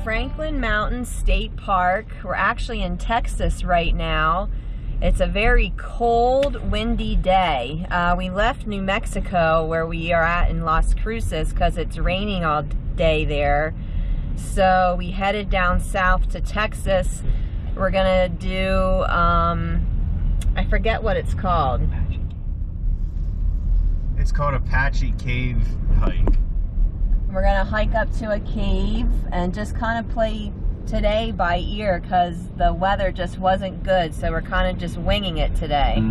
Franklin Mountain State Park. We're actually in Texas right now. It's a very cold, windy day. We left New Mexico, where we are at in Las Cruces, because it's raining all day there. So we headed down south to Texas. We're gonna do, I forget what it's called. It's called Apache Cave hike. We're gonna hike up to a cave and just kind of play today by ear because the weather just wasn't good, so we're kind of just winging it today.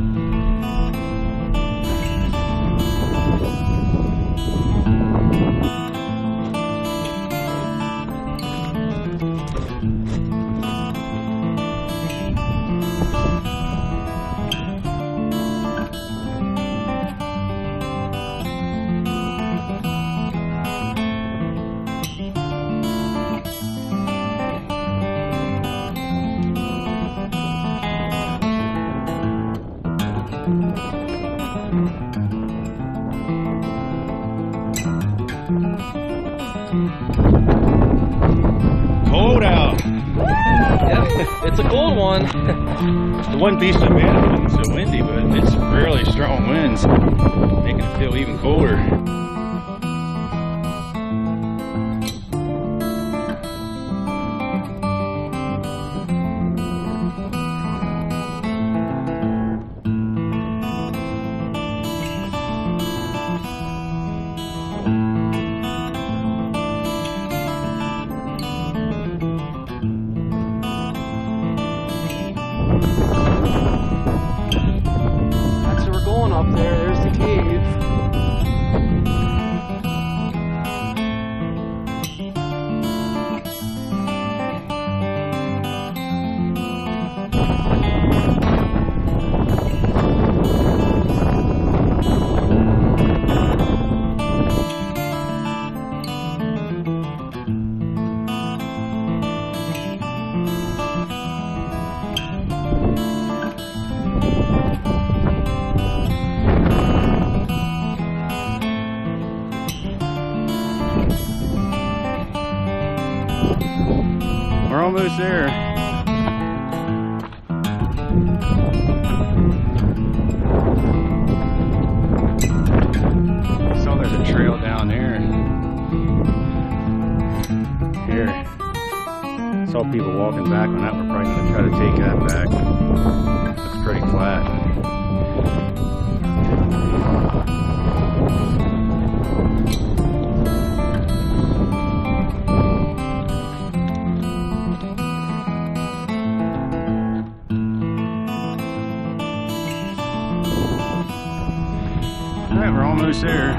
Cold out. Yep, it's a cold one. The one piece of man it wasn't so windy, but it's really strong winds, making it feel even colder. Up there, there's the cave. We're almost there. So there's a trail down there. Here. Saw people walking back on that. We're probably going to try to take that back. Looks pretty flat. Alright, we're almost there.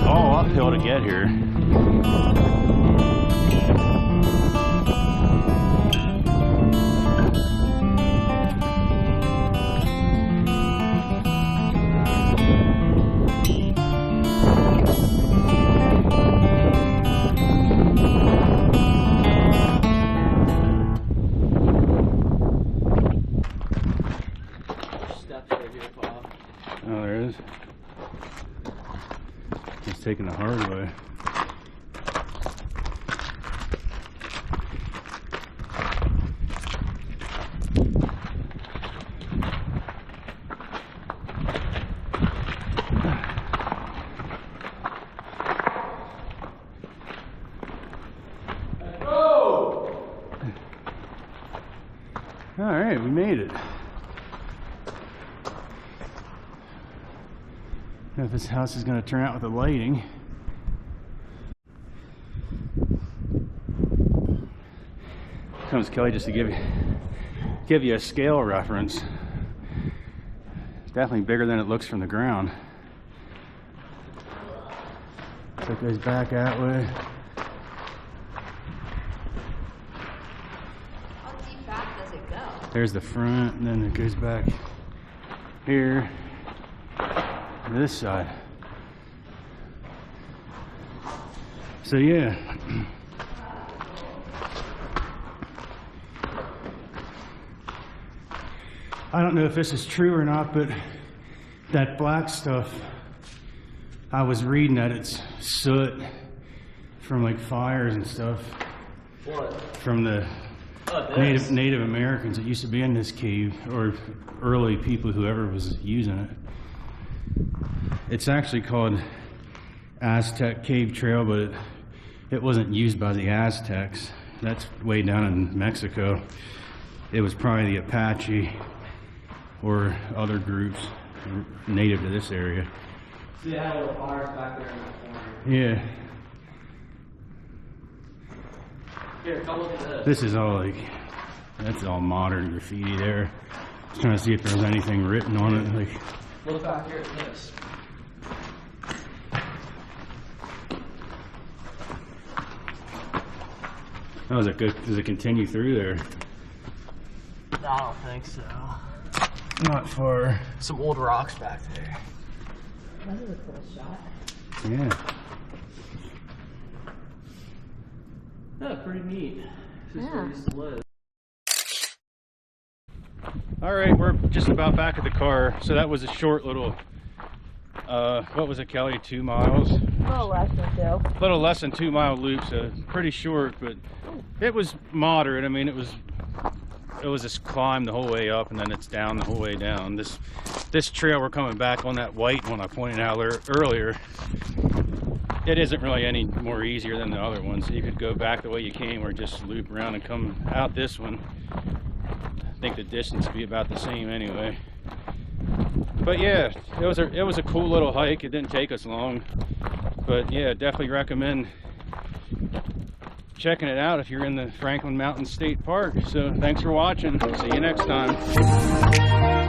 All uphill to get here. Oh, there is. He's taking the hard way. All right, we made it. I don't know if this house is going to turn out with the lighting. Comes Kelly just to give you a scale reference. It's definitely bigger than it looks from the ground. So it goes back that way. How deep back does it go? There's the front, and then it goes back here. This side. So yeah, I don't know if this is true or not, but that black stuff, I was reading that it's soot from like fires and stuff. What? From the Native Americans that used to be in this cave, or early people, whoever was using it. It's actually called Aztec Cave Trail, but it wasn't used by the Aztecs. That's way down in Mexico. It was probably the Apache or other groups native to this area. See, they had little fires back there in that corner. Yeah. Here, come look at this. This is all like, that's all modern graffiti there. Just trying to see if there's anything written on it. Like, Look back here at this. oh, is it good? Does it continue through there? I don't think so. Not far. Some old rocks back there. That was a cool shot. Yeah. Yeah, pretty neat. This is where we used to live. All right, we're just about back at the car. So that was a short little, what was it, Kelly? 2 miles? A little less than 2. A little less than 2 mile loop, so pretty short, but it was moderate. I mean, it was this climb the whole way up, and then it's down the whole way down. This trail we're coming back on, that white one I pointed out earlier, it isn't really any more easier than the other ones. So you could go back the way you came or just loop around and come out this one. I think the distance would be about the same anyway. But yeah, it was a cool little hike. It didn't take us long, but yeah, definitely recommend checking it out if you're in the Franklin Mountain State Park. So thanks for watching. See you next time.